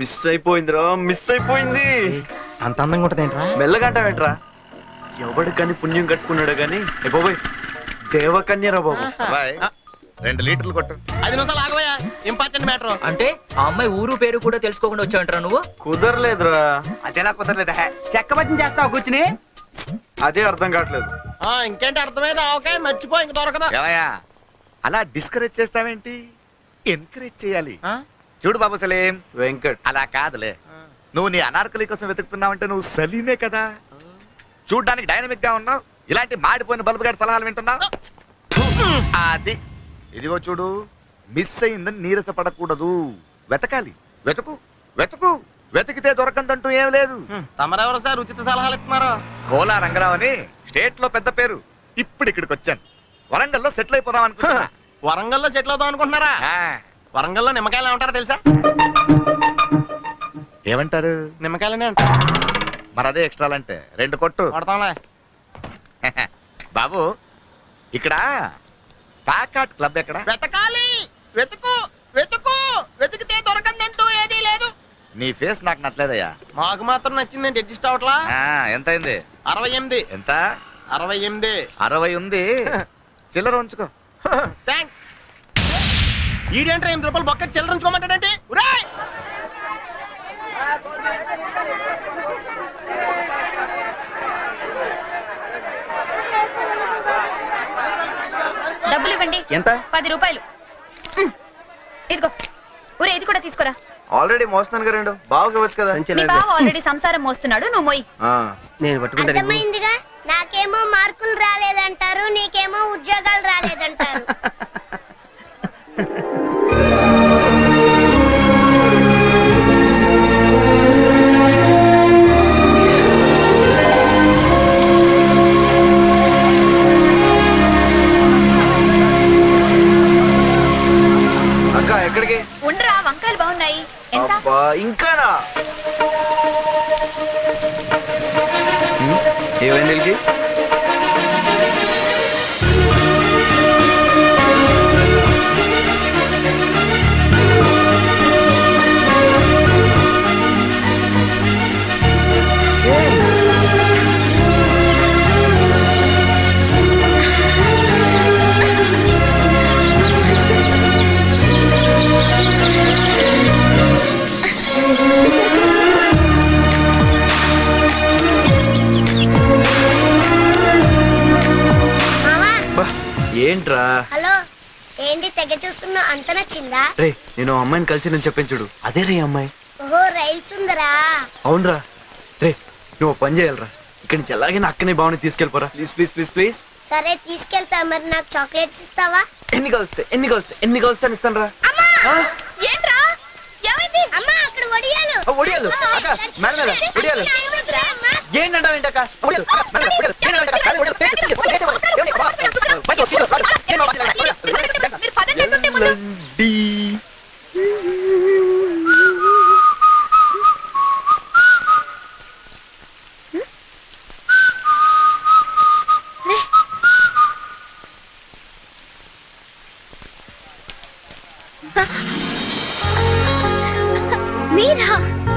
Miss అయిపోయిందిరా, miss అయిపోయింది. అంత అందంగా ఉంటదేంట్రా? మెల్లగంటావేంట్రా? ఎవడు కానీ పుణ్యం కట్టుకున్నాడు గాని బాబోయ్ దేవకన్యరా బాబు. 2 లీటర్లు కొట్టు. 5 నిమిషాలు ఆగవయ్యా, ఇంపార్టెంట్ మ్యాటర్. అంటే ఆ అమ్మాయి ఊరు పేరు కూడా తెలుసుకోకుండా వచ్చావంటరా నువ్వు? కుదరలేదురా. అదేలా కుదరలేదా? చెక్క బజ్జం చేస్తావు కూర్చుని. అదే అర్థం కావట్లేదు. ఇంకేంటి అర్థమైంది? ఆవకాయ మర్చిపో, ఇంక దొరకదా. ఏమయ్యా అలా డిస్కరేజ్ చేస్తావేంటి? ఎంకరేజ్ చేయాలి. చూడు బాబు సలీం, వెంకట్ అలా కాదులే. నువ్వు నీ అనార్కలి కోసం వెతుకుతున్నావంటే నువ్వు సలీమే కదా. చూడ్డానికి డైనమిక్ గా ఉన్నావు, ఇలాంటి మాడిపోయిన బల్బు గారి సలహాలు వింటున్నావు. అది ఇదిగో చూడు, మిస్ అయిందని నీరసపడకూడదు. వెతకాలి, వెతుకు వెతుకు, వెతికితే దొరకందంటూ ఏం లేదు. తమరెవరు సార్ ఉచిత సలహాలు ఇస్తున్నారు? కోలా రంగరావు అని స్టేట్ లో పెద్ద పేరు. ఇప్పుడు ఇక్కడికి వచ్చాను. వరంగల్లో సెటిల్ అయిపోదాం అనుకుంటున్నా. వరంగల్లో సెటిల్ అవుదాం అనుకుంటున్నారా? వరంగల్లో నిమ్మకాయలు ఏమంటారో తెలుసా? ఏమంటారు? నిమ్మకాయలనే అంటారు. మరి అదే ఎక్స్ట్రాలంటే 2 కొట్టు. కొడతాంలే బాబు. ఇక్కడ ప్యాకాట్ క్లబ్ ఎక్కడ? వెతకాలి, వెతుకు వెతుకు, వెతికితే దొరకందంటూ ఏదీ లేదు. నీ ఫేస్ నాకు నచ్చలేదయ్యా. మాకు మాత్రం నచ్చిందండి, అడ్జస్ట్ అవట్లా. ఎంత అయింది? 68. ఎంత? 68. 60 ఉంది. చిల్లర ఉంచుకో. థ్యాంక్స్. ఈడేంట్రా 8 రూపాయలు బొక్కటి చిల్లర ఉంచుకోమంటాడండి. డబ్బులు ఇవ్వండి. ఎంత? 10 రూపాయలు. ఇదిగో ఊరే, ఇది కూడా తీసుకురా. ఆల్రెడీ మోస్తాను కదా, 2 బాగా ఇవ్వచ్చు కదా. నీ బావ ఆల్రెడీ సంసారం మోస్తున్నాడు, నువ్వు మోయి. నేను పట్టుకుంటాను. అర్థమైందిగా, నాకేమో మార్కులు రాలేదంటారు, నీకేమో ఉద్యోగాలు రాలేదంటారు. అక్క ఎక్కడికి? ఉండరా, వంకాయలు బాగున్నాయి. ఎంత? అబ్బా ఇంకానా? ఏమైంది వీళ్ళకి? ఏంట్రా? హలో, ఏంటి తెగ చూస్తున్నా? అంత నచ్చిందా? రే, నేను అమ్మాయిని కలిసి నేను చెప్పాను చూడు, అదే రే అమ్మాయి. ఓహో, రైల్స్ ఉందరా? అవునరా. రే, నువ్వు పని చేయాలరా, ఇక్కడి నుంచి ఎలాగైనా అక్కనే బాగుని తీసుకెళ్ళిపోరా. Please please please please. సరే తీసుకెళ్తా. మరి నాకు చాక్లెట్స్ ఇస్తావా? ఎన్ని కలుస్తాను ఇస్తాను రా. ఏంట్రా, ఏమైంది? అమ్మా, అక్కడ వడియాలు. ఒడియాలు అక్క, మేడం మీద ఒడియాలు. ఏంటంటావు ఏంటక్క? మీరు పదండి అంటుంటే ముందు. మీరా?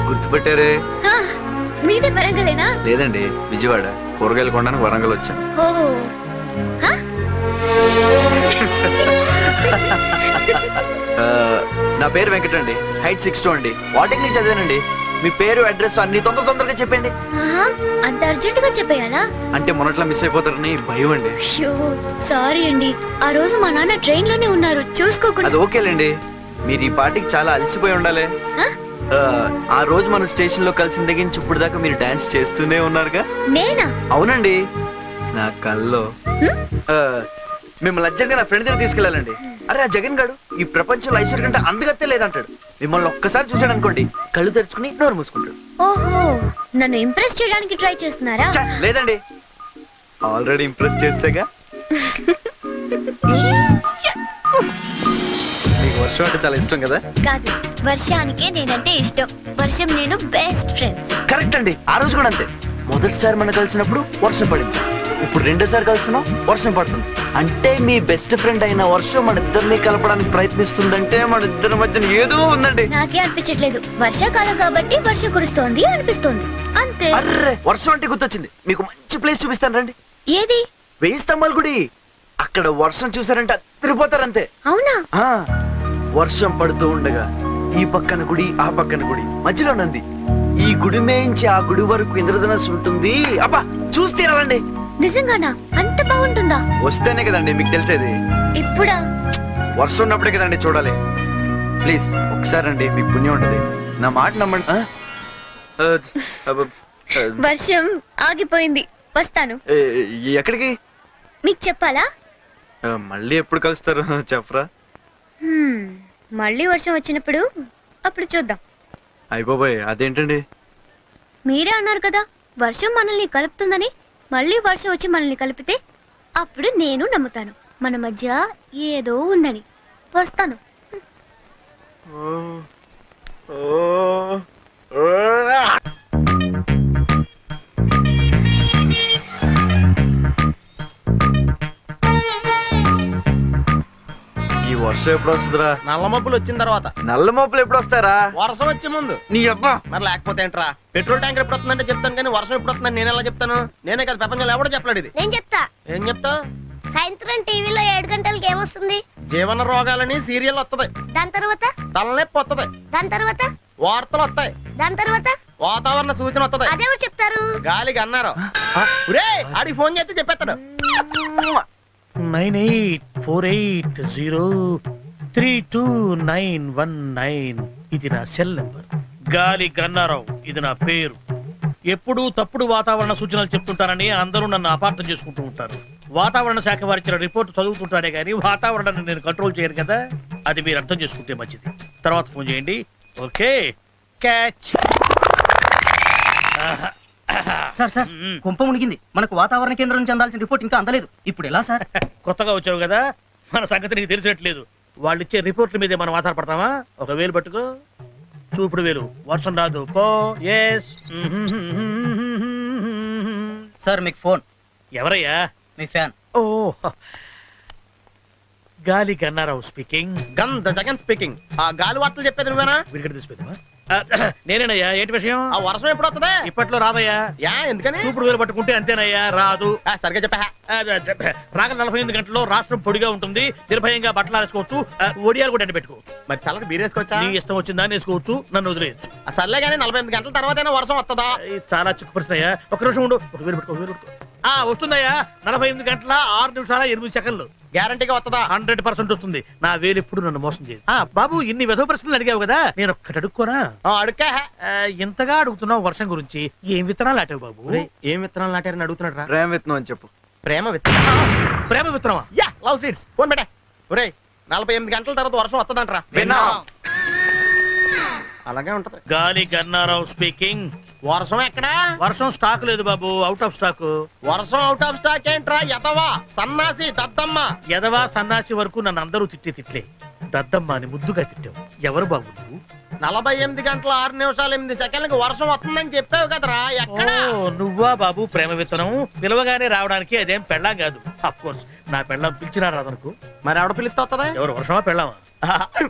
గుర్తుపెట్టారే? మీదే వరంగలేనా? లేదండి, విజయవాడ. కూరగాయలు కొనడానికి వరంగల్ వచ్చాను. నా పేరు వెంకట అండి, హైట్ 6'2" అండి. వాటింగ్ చదివానండి. మీ పేరు అడ్రస్ అన్ని తొందరగా చెప్పండి. అంత అర్జెంట్ గా చెప్పేయాలా? అంటే మొన్నట్లా మిస్ అయిపోతారని భయం అండి. సారీ అండి, ఆ రోజు మా నాన్న ట్రైన్ లోనే ఉన్నారు, చూసుకోకుండా. అది ఓకేలేండి, మీరు ఈ పార్టీకి చాలా అలసిపోయి ఉండాలి. ఆ రోజు మన స్టేషన్ లో కలిసిన దగ్గర నుంచి ఇప్పుడు దాకా మీరు డాన్స్ చేస్తూనే ఉన్నారుగా. నేనా? అవునండి, నా కల్లో. మిమ్మల్ని అర్జెంట్ గా నా ఫ్రెండ్ దగ్గర తీసుకెళ్ళాలండి. అరే, ఆ జగన్ గాడు ఈ ప్రపంచంలో ఐశ్వర్య కంటే అందగత్తే లేదంటాడు. మిమ్మల్ని ఒక్కసారి చూశాడు అనుకోండి, కళ్ళు తెరుచుకుని నోరు మూసుకుంటాడు. ఓహో, నన్ను ఇంప్రెస్ చేయడానికి ట్రై చేస్తున్నారా? లేదండి, ఆల్రెడీ ఇంప్రెస్ చేసాగా. మీకు వర్షం అంటే చాలా ఇష్టం కదా? కాదు, వర్షానికే నేనంటే ఇష్టం. వర్షం నేను బెస్ట్ ఫ్రెండ్స్. కరెక్ట్ అండి, ఆ రోజు కూడా అంతే. మొదటిసారి మనం కలిసినప్పుడు వర్షం పడింది. ఇప్పుడు రెండోసారి కలుస్తున్నాం, వర్షం పడుతుంది. అంటే మీ బెస్ట్ ఫ్రెండ్ అయిన వర్షం మన ఇద్దరిని కలపడానికి ప్రయత్నిస్తుందంటే మన ఇద్దరి మధ్యన ఏదో ఉందండి. నాకే అనిపించట్లేదు. వర్షాకాలం కాబట్టి వర్షం కురుస్తోంది అనిపిస్తోంది అంతే. అర్రే, వర్షం అంటే గుర్తొచ్చింది. మీకు మంచి ప్లేస్ చూపిస్తాను రండి. ఏది? 1000 స్తంభాల గుడి. అక్కడ వర్షం చూసారంటే అదిరిపోతారంతే. అవునా? ఆ, వర్షం పడుతూ ఉండగా ఈ పక్కన గుడి ఆ పక్కన గుడి మధ్యలో నంది. ఈ గుడి మేయించి ఆ గుడి వరకు ఇంద్రధనస్సు ఉంటుంది. అబ్బా చూస్తే రండి. నిజంగానా? అంత బాగుంటుందా? వస్తేనే కదండి మీకు తెలిసేది. ఇప్పుడా? వర్షం ఉన్నప్పుడే కదండి చూడాలి. ప్లీజ్ ఒకసారి రండి, మీకు పుణ్యం ఉంటది. నా మాట నమ్మండి. వర్షం ఆగిపోయింది, వస్తాను. ఎక్కడికి? మీకు చెప్పాలా? మళ్ళీ ఎప్పుడు కలుస్తారు చెప్పరా? మళ్ళీ వర్షం వచ్చినప్పుడు అప్పుడు చూద్దాం. అయిపోయి అదేంటండి? మీరే అన్నారు కదా వర్షం మనల్ని కలుపుతుందని. మళ్ళీ వర్షం వచ్చి మనల్ని కలిపితే అప్పుడు నేను నమ్ముతాను మన మధ్య ఏదో ఉందని. వస్తాను. ఈ వర్షం ఎప్పుడు వస్తుందిరా? నల్ల మబ్బులు వచ్చిన తర్వాత. నల్ల మోపులు ఎప్పుడు వస్తారా? వర్షం వచ్చే ముందు. నీ అబ్బా. మరి లేకపోతే ఏంట్రా? పెట్రోల్ ట్యాంకర్ ఎప్పుడు వస్తుందంటే చెప్తాను, కానీ వర్షం ఎప్పుడు వస్తుందని నేను ఎలా చెప్తాను? నేనే కదా ప్రపంచంలో ఎవడో చెప్పలేడు ఇది. నేను చెప్తా. ఏం చెప్తావు? సాయంత్రం టీవీలో 7 గంటలకి ఏమొస్తుంది? జీవన రోగాలని సీరియల్ వస్తది. దాని తర్వాత? తలనొప్పి వస్తది. దాని తర్వాత? వార్తలు వస్తాయి. దాని తర్వాత? వాతావరణ సూచన వస్తది. అదేమో చెప్తారు. గాలికి అన్నారు. ఆడికి ఫోన్ చేస్తే చెప్పేస్తాడు. 9848032919 ఇది నా సెల్ నెంబర్. గాలి గన్నారావు ఇది నా పేరు. ఎప్పుడూ తప్పుడు వాతావరణ సూచనలు చెప్తుంటానని అందరూ నన్ను అపార్థం చేసుకుంటూ ఉంటారు. వాతావరణ శాఖ వారిచ్చిన రిపోర్ట్ చదువుతుంటానే కానీ వాతావరణాన్ని నేను కంట్రోల్ చేయను కదా. అది మీరు అర్థం చేసుకుంటే మంచిది. తర్వాత ఫోన్ చేయండి. Okay, catch. సార్ సార్, కుంప మునిగింది. మనకు వాతావరణ కేంద్రం నుంచి అందాల్సిన రిపోర్ట్ ఇంకా అందలేదు. ఇప్పుడు ఎలా సార్? కొత్తగా వచ్చావు కదా, మన సంగతి నీకు తెలిసినట్లేదు. వాళ్ళు ఇచ్చే రిపోర్ట్ల మీదే మనం ఆధారపడతామా? ఒక వేలు పట్టుకో, చూపుడు వేలు. వర్షం రాదు పో. ఎస్ సార్ మీకు ఫోన్. ఎవరయ్యా? మీ ఫ్యాన్. ఓ, గాలి Gannarao speaking. Gun the Jagan speaking. ఆ గాలి వార్తలు చెప్పేది నువ్వేనా? విడిగడ తీసిపోతావా? నేనేనయ్యా. ఏంటి విషయం? ఆ వర్షం ఎప్పుడు వస్తుంది? ఇప్పట్లో రాదయ్యా. యా ఎందుకని? చూపుడు వేలు పట్టుకుంటే అంతేనయ్యా, రాదు. సరిగ్గా చెప్పా. రాగల 48 గంటల్లో రాష్ట్రం పొడిగా ఉంటుంది. నిర్భయంగా బట్టలు వేసుకోవచ్చు, ఒడియాలు కూడా పెట్టుకోవచ్చు. మరి చల్లకి బీరేసుకోవచ్చా? నీ ఇష్టం వచ్చిందా వేసుకోవచ్చు, నన్ను వదిలేయచ్చు. సర్లే కానీ 48 గంటల తర్వాత వర్షం వస్తుందా? చాలా చిక్కు ప్రశ్న అయ్యా. ఒక నిమిషం ఉండు. ఒక వేలు పెట్టుకో, వేలు పెట్టుకో. వస్తుందయ్యా. 48 గంటల 6 నిమిషాల 8 సెకండ్లు. గ్యారంటీగా వస్తుందా? 100% వస్తుంది. నా వేలు ఎప్పుడు నన్ను మోసం చేయదు. బాబు, ఇన్ని వెధవ ప్రశ్నలు అడిగావు కదా, నేను ఒక్కటి అడుక్కోనా? అడుక్కా. ఇంతగా అడుగుతున్నావు వర్షం గురించి. ఏం విత్తనాలు నాటావు బాబు? ఏం విత్తనాలు నాటారని అడుగుతున్నాడు రా. ప్రేమ విత్తనం అని చెప్పు. ప్రేమ విత్తనం. ప్రేమ విత్తనమా? Yeah, love seeds. ఫోన్ పెట్టే. ఒరేయ్, 48 గంటల తర్వాత వర్షం వస్తుందంటరా. విన్నాం. అలాగే ఉంటది. గాలి గన్నారావు స్పీకింగ్. వర్షం ఎక్కడా? వర్షం స్టాక్ లేదు బాబు, అవుట్ ఆఫ్ స్టాక్. వర్షం అవుట్ ఆఫ్ స్టాక్ ఏంట్రా? ఎదవా, సన్నాసి, దద్దమ్మ. ఎదవా సన్నాసి వరకు నన్ను అందరూ తిట్లే. దద్దమ్మ అని ముద్దుగా తిట్టావు. ఎవరు బాబు నువ్వు? 48 గంటల 6 నిమిషాల 8 సెకండ్లకు వర్షం వస్తుందని చెప్పావు కదరా. ఎక్కడ? నువ్వా బాబు ప్రేమ విత్తనం? పిలవగానే రావడానికి అదేం పెళ్ళాం కాదు. అఫ్ కోర్స్ నా పెళ్ళాం పిలిచినా రాదనుకో. మరి ఎవడ పిలిస్తే వస్తుందా? ఎవరు, వర్షమా పెళ్ళామా?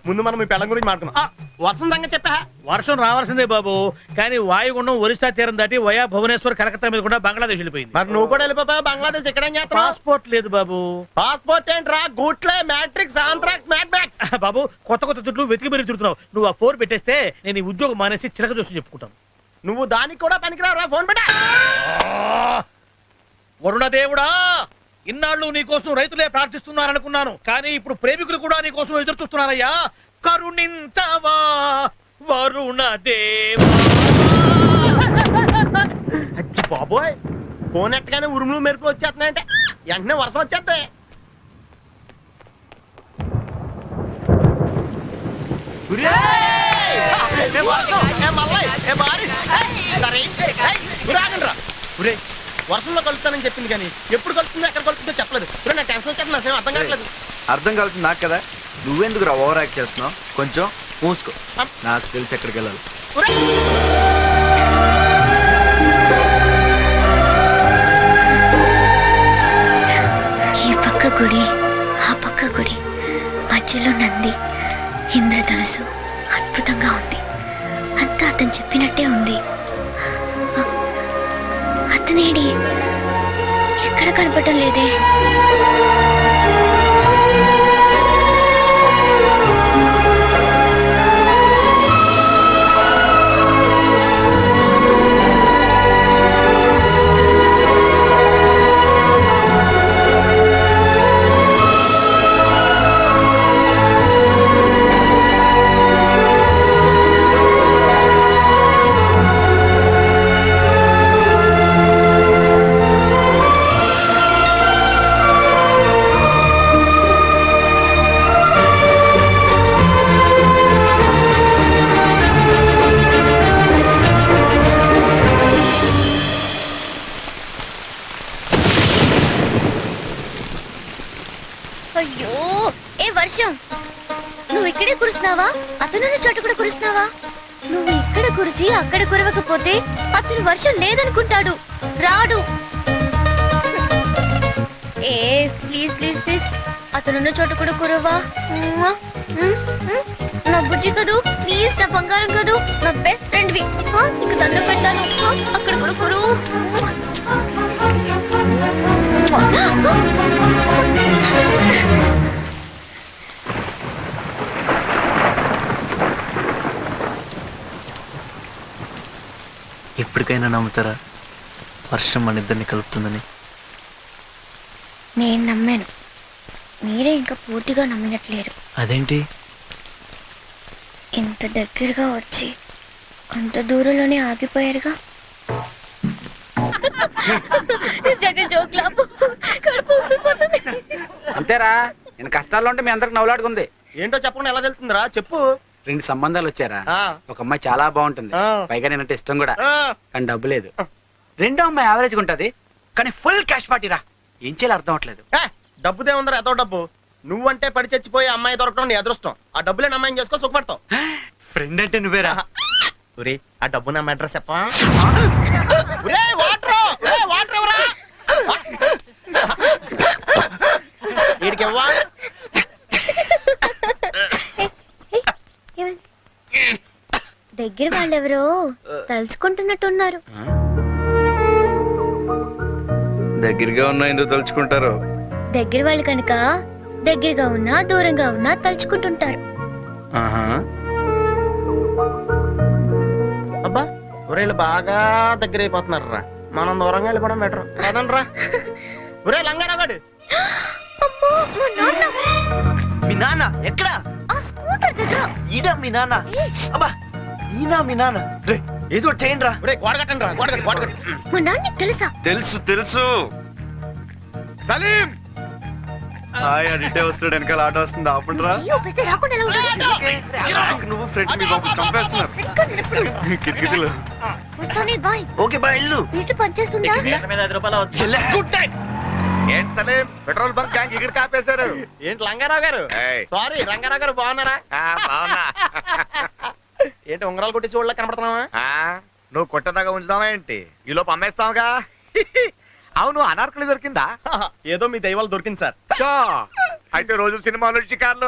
ముందు మనం మీ పెళ్ళం గురించి మాట్లాడుకున్నాం. వర్షం సంగతి చెప్పా. వర్షం రావాల్సిందే బాబు, కానీ వాయుగుండం ఒరిస్సా తీరం దాటి వయా భువనేశ్వర్ కలకత్తా మీద కూడా బంగ్లాదేశ్ వెళ్ళిపోయింది. మరి నువ్వు కూడా వెళ్ళిపోయావు బంగ్లాదేశ్. ఎక్కడేం చేస్తావు? పాస్పోర్ట్ లేదు బాబు. పాస్పోర్ట్ ఏంట్రా? గూట్లే, మ్యాట్రిక్స్, ఆంథ్రాక్స్, మ్యాడ్ మ్యాక్స్. బాబు, కొత్త కొత్త తుట్లు వెతికి మెరుగు తిరుగుతున్నావు. నువ్వు ఆ 4 పెట్టేస్తే నేను ఈ ఉద్యోగం మానేసి చిలక చూసి చెప్పుకుంటాను. నువ్వు దానికి కూడా పనికిరావురా. ఫోన్ పెట్టా. వరుణదేవుడా, ఇన్నాళ్ళు నీకోసం రైతులే ప్రార్థిస్తున్నారనుకున్నాను, కానీ ఇప్పుడు ప్రేమికులు కూడా నీకోసం ఎదురు చూస్తున్నారయ్యా. కరుణించవా వరుణదేవా. అచ్చి బాబోయ్, ఫోన్ ఎట్టగానే ఉరుములు మెరుపులు వచ్చేస్తున్నాయంటే వెంటనే వర్షం వచ్చేద్దే. వర్షంలో కలుస్తానని చెప్పింది కానీ ఎప్పుడు కలుస్తుందో ఎక్కడ కలుస్తుందో చెప్పలేదు. నా టెన్షన్ వచ్చేది, నా అర్థం కావట్లేదు. అర్థం కావాల్సింది నాకు కదా. నువ్వెందుకు రా ఓవర్ యాక్ట్ చేస్తున్నావు? కొంచెం మూసుకో, నాకు తెలిసి ఎక్కడికి వెళ్ళాలి. గుడి, ఆ పక్క గుడి, మధ్యలో నంది, ఇంద్రధనుసు అద్భుతంగా ఉంది. అంతా అతను చెప్పినట్టే ఉంది. అతనేడి ఎక్కడ కనపడటం లేదే. అయ్యో, ఏ వర్షం, నువ్వు ఇక్కడే కురుస్తున్నావా? అతనున్న చోట కూడా కురుస్తున్నావా? నువ్వు ఇక్కడ కురిసి అక్కడ కురవకపోతే అతను వర్షం లేదనుకుంటాడు, రాడు. ఏ ప్లీజ్ ప్లీజ్ ప్లీజ్, అతనున్న చోట కూడా కురవా? నా బుజ్జి కదూ, ప్లీజ్, నా బంగారం కదూ, నా బెస్ట్ ఫ్రెండ్ వి, నీకు దండం పెడతాను, అక్కడ కూడా కురువు. ఎప్పటికైనా నమ్ముతారా వర్షం మన ఇద్దరిని కలుపుతుందని? నేను నమ్మాను, మీరే ఇంకా పూర్తిగా నమ్మినట్లేరు. అదేంటి? ఇంత దగ్గరగా వచ్చి అంత దూరంలోనే ఆగిపోయారుగా. అంతేరా, నేను కష్టాల్లో ఉంటే మీ అందరికి నవ్వులాడుకుంది. ఏంటో చెప్పకుండా ఎలా తెలుస్తుందిరా? చెప్పు. 2 సంబంధాలు వచ్చారా? ఆ. ఒక అమ్మాయి చాలా బాగుంటుంది, ఆ. పైగా నేనంటే ఇష్టం కూడా, ఆ, కానీ డబ్బు లేదు. రెండో అమ్మాయి యావరేజ్ ఉంటది, కానీ ఫుల్ క్యాష్ పార్టీరా. ఏం చేయాలి అర్థం అవట్లేదు. ఏ, డబ్బుదే ఉందరా, ఎంతో డబ్బు. నువ్వంటే పడి చచ్చిపోయి అమ్మాయి దొరకడం నీ అదృష్టం. ఆ డబ్బులే అమ్మాయిని చేసుకో, సుఖపడతావు. ఫ్రెండ్ అంటే నువ్వేరా? ఒరే, ఆ డబ్బు నా అడ్రస్ చెప్పా. ఒరే, వాటర్, ఒరే, వాటర్ ఎవరా? వీడికి ఇవ్వా? దగ్గర వాళ్ళెవరో తలుచుకుంటున్నట్టున్నారు. దగ్గరగా ఉన్నా ఎందుకు తలుచుకుంటారు? దగ్గర వాళ్ళు కనుక దగ్గరగా ఉన్నా దూరంగా ఉన్నా తలుచుకుంటుంటారు. అబ్బా, ఒరేళ్ళు బాగా దగ్గర అయిపోతున్నారు రా. మనం దూరంగా వెళ్ళిపోవడం బెటర్ కదండి రా. ఒరే లంగారాగాడు, అమ్మో, మా నాన్న. మీ నాన్న ఎక్కడా? ఆ స్కూటర్ దగ్గర. ఈడా మీ నాన్న? అబ్బా, ఈనా మీ నాన్న? రే, ఏదో ఒకటి చేయండి రా. ఒరే గోడ కట్టండి రా, గోడ కట్టు, గోడ కట్టు. మా నాన్న తెలుసా? తెలుసు తెలుసు. సలీం, హాయ్, అడిటే వస్తాడు, వెనకాల ఆటో వస్తుంది, ఆపండిరా. చెయ్యి ఊపిస్తే రాకుండా ఎలా ఉంటుంది? నువ్వు ఫ్రెండ్స్ మీ బాబు చంపేస్తున్నారు. సరిగ్గా నిలబడు. కిటికీలు. వస్తానే, బాయ్. ఓకే బాయ్, ఇల్లు. సీటు పనిచేస్తుందా? Good night. ఏంటి సలీం, పెట్రోల్ బంక్ ట్యాంక్ ఇక్కడ కాపేశారు? ఏంటి లంగారావు గారు? ఏయ్. సారీ, రంగారావు గారు బాగున్నారా? బావున్నా. ఏంటి ఉంగరాలు కొట్టి చూడలే కనపడుతున్నావా? నువ్వు కొట్టదాగా ఉంచుదావా ఏంటి? ఈ లోపు అమ్మేస్తావుగా. అవును, అనార్కలి దొరికిందా? ఏదో మీ దైవాలు దొరికింది సార్. చో, అయితే రోజు సినిమాలు షికార్లు.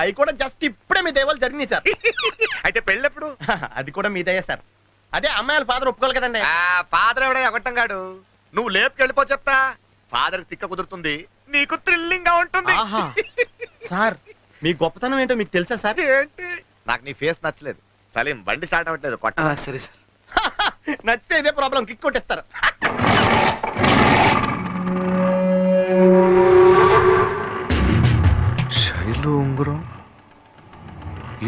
అవి కూడా జస్ట్ ఇప్పుడే మీ దైవాలు జరిగినాయి సార్. అయితే పెళ్ళెప్పుడు? అది కూడా మీ దయ సార్. అదే అమ్మాయిల ఫాదర్ ఒప్పుకోవాలి కదండి. ఫాదర్ ఎవడే ఎగొట్టంగాడు. నువ్వు లేపుకెళ్ళిపో చెప్తా. ఫాదర్ తిక్క కుదురుతుంది, నీకు థ్రిల్లింగ్ గా ఉంటుంది. ఆహా. సార్, మీ గొప్పతనం ఏంటో మీకు తెలుసా సార్? ఏంటి? నాకు నీ ఫేస్ నచ్చలేదు. సలీం, బండి స్టార్ట్ అవ్వట్లేదు, కొట్ట. సరే సార్. నచ్చితే ఇదే ప్రాబ్లం, కిక్ కొట్టేస్తారు. శైలు ఉంగరం,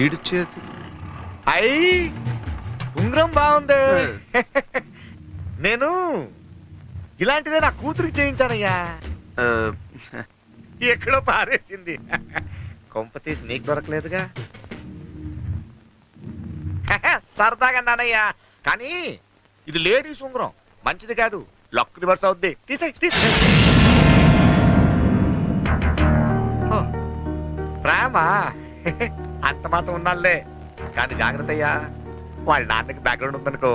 ఈడు చేతి. అయ్యి, ఉంగరం బాగుంది. నేను ఇలాంటిదే నా కూతురికి చేయించానయ్యా. ఎక్కడో పారేసింది. కొంప తీసి నీకు దొరకలేదుగా. సరదాగా నానయ్యా, కానీ ఇది లేడీస్ ఉంగరం, మంచిది కాదు. లక్ రివర్స్ అవుద్ది. తీసే ప్రేమ అంత మాత్రం ఉన్నాళ్ళే, కానీ జాగ్రత్త అయ్యా. వాళ్ళ నాన్నకి బ్యాక్గ్రౌండ్ ఉందనుకో,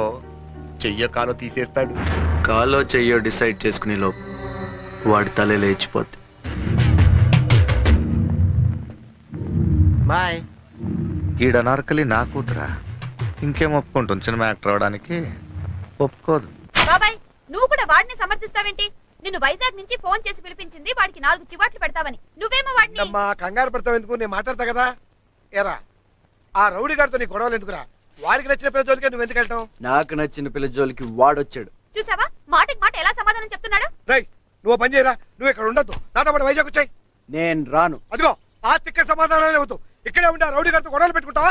చెయ్యో కాలో తీసేస్తాడు. కాలో చెయ్యో డిసైడ్ చేసుకునే లోపు వాడి తలే లేచిపోద్ది. బాయ్. ఈడ అనార్కలి నా కూతురా, ఇంకేం ఒప్పుకుంటుంది సినిమా యాక్టర్ అవడానికి? ఒప్పుకోదు. బాబాయ్ నువ్వు కూడా వాడిని సమర్థిస్తావేంటి? నిన్ను వైజాగ్ నుంచి ఫోన్ చేసి పిలిపించింది వాడికి 4 చివాట్లు పెడతావని. నువ్వేమో వాడిని అమ్మా కంగారు పడతావు ఎందుకు? నేను మాట్లాడతా కదా. ఏరా ఆ రౌడీ గారితో నీ గొడవలు ఎందుకురా? వారికి నచ్చిన పిల్ల జోలికే నువ్వు ఎందుకు వెళ్తావు? నాకు నచ్చిన పిల్ల జోలికి వాడొచ్చాడు. చూసావా మాటకి మాట ఎలా సమాధానం చెప్తున్నాడు? రై నువ్వు పని చేయరా, నువ్వు ఇక్కడ ఉండొద్దు, నాతో పాటు వైజాగ్ వచ్చాయి. నేను రాను. అదిగో ఆ తిక్క సమాధానాలే అవుతూ ఇక్కడే ఉండి ఆ రౌడీ గారితో గొడవలు పెట్టుకుంటావా?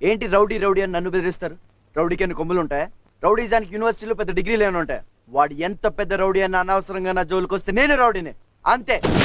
ఏంటి రౌడీ రౌడీ అని నన్ను బెదిరిస్తారు? రౌడీకి అన్ని కొమ్ములు ఉంటాయా? రౌడీజానికి యూనివర్సిటీలో పెద్ద డిగ్రీలు ఏమైనా ఉంటాయా? వాడు ఎంత పెద్ద రౌడీ అని అనవసరంగా నా జోలికి వస్తే నేను రౌడీనే, అంతే.